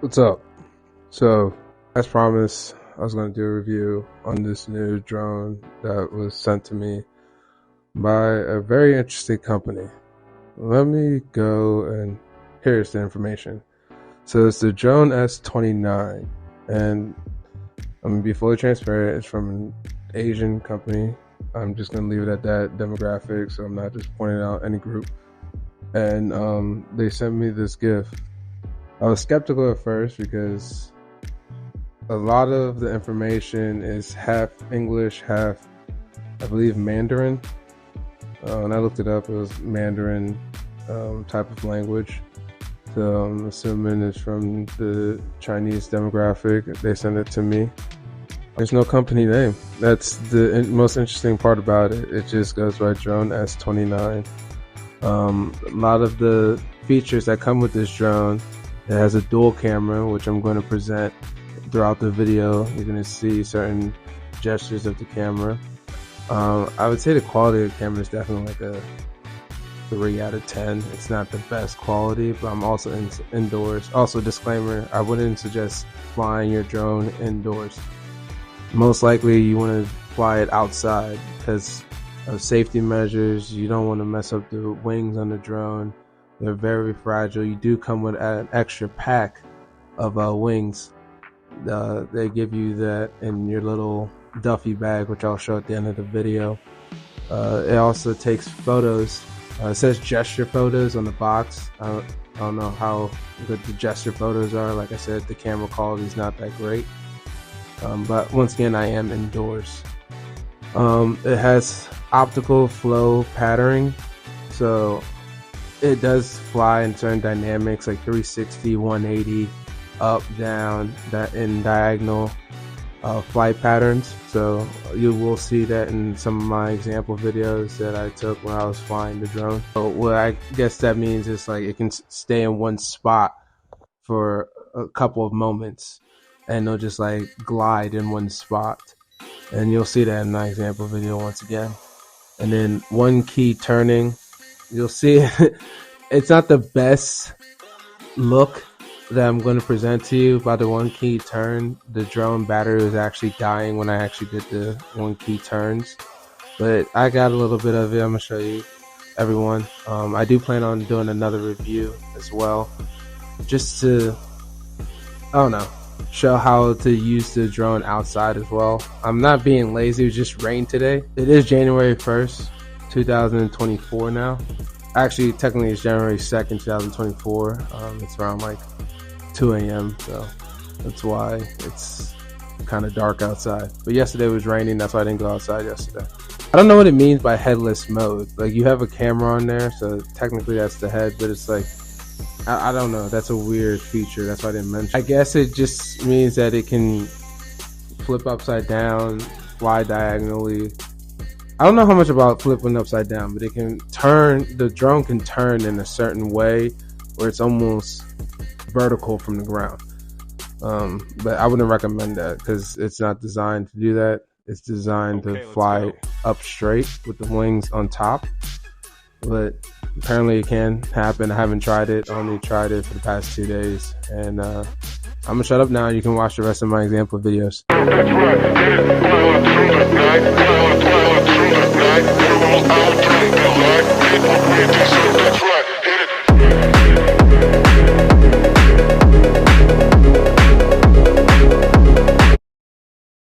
What's up? So, as promised, I was going to do a review on this new drone that was sent to me by a very interesting company. Let me go and here's the information. So it's the drone S29, and I'm going to be fully transparent. It's from an Asian company. I'm just going to leave it at that demographic, so I'm not just pointing out any group. And they sent me this gift. I was skeptical at first because a lot of the information is half English, half, I believe, Mandarin. When I looked it up, it was Mandarin type of language. So I'm assuming it's from the Chinese demographic. They sent it to me. There's no company name. That's the most interesting part about it. It just goes by Drone S29. A lot of the features that come with this drone, it has a dual camera, which I'm going to present throughout the video. You're going to see certain gestures of the camera. I would say the quality of the camera is definitely like a 3 out of 10. It's not the best quality, but I'm also indoors. Also, disclaimer, I wouldn't suggest flying your drone indoors. Most likely you want to fly it outside because of safety measures. You don't want to mess up the wings on the drone. They're very fragile. You do come with an extra pack of wings. They give you that in your little Duffy bag, which I'll show at the end of the video. It also takes photos. It says gesture photos on the box. I don't know how good the gesture photos are. Like I said, the camera quality is not that great. But once again, I am indoors. It has optical flow patterning, so it does fly in certain dynamics like 360, 180, up, down, that in diagonal flight patterns. So you will see that in some of my example videos that I took when I was flying the drone. So what I guess that means is like it can stay in one spot for a couple of moments and it'll just like glide in one spot. And you'll see that in my example video once again. And then one key turning, you'll see it's not the best look that I'm going to present to you. By the one key turn, the drone battery was actually dying when I actually did the one key turns. But I got a little bit of it. I'm going to show you everyone. I do plan on doing another review as well, just to, I don't know, show how to use the drone outside as well. I'm not being lazy. It just rained today. It is January 1st, 2024 now. Actually, technically it's January 2nd, 2024. It's around like 2 a.m. so that's why it's kind of dark outside. But yesterday was raining. That's why I didn't go outside yesterday. I don't know what it means by headless mode. Like, you have a camera on there, so technically that's the head, but it's like, I don't know. That's a weird feature. That's why I didn't mention. I guess it just means that it can flip upside down, fly diagonally. I don't know how much about flipping upside down, but it can turn. The drone can turn in a certain way where it's almost vertical from the ground. But I wouldn't recommend that because it's not designed to do that. It's designed to fly up straight with the wings on top. But apparently it can happen. I haven't tried it. I only tried it for the past 2 days. And I'm going to shut up now. You can watch the rest of my example videos. That's right.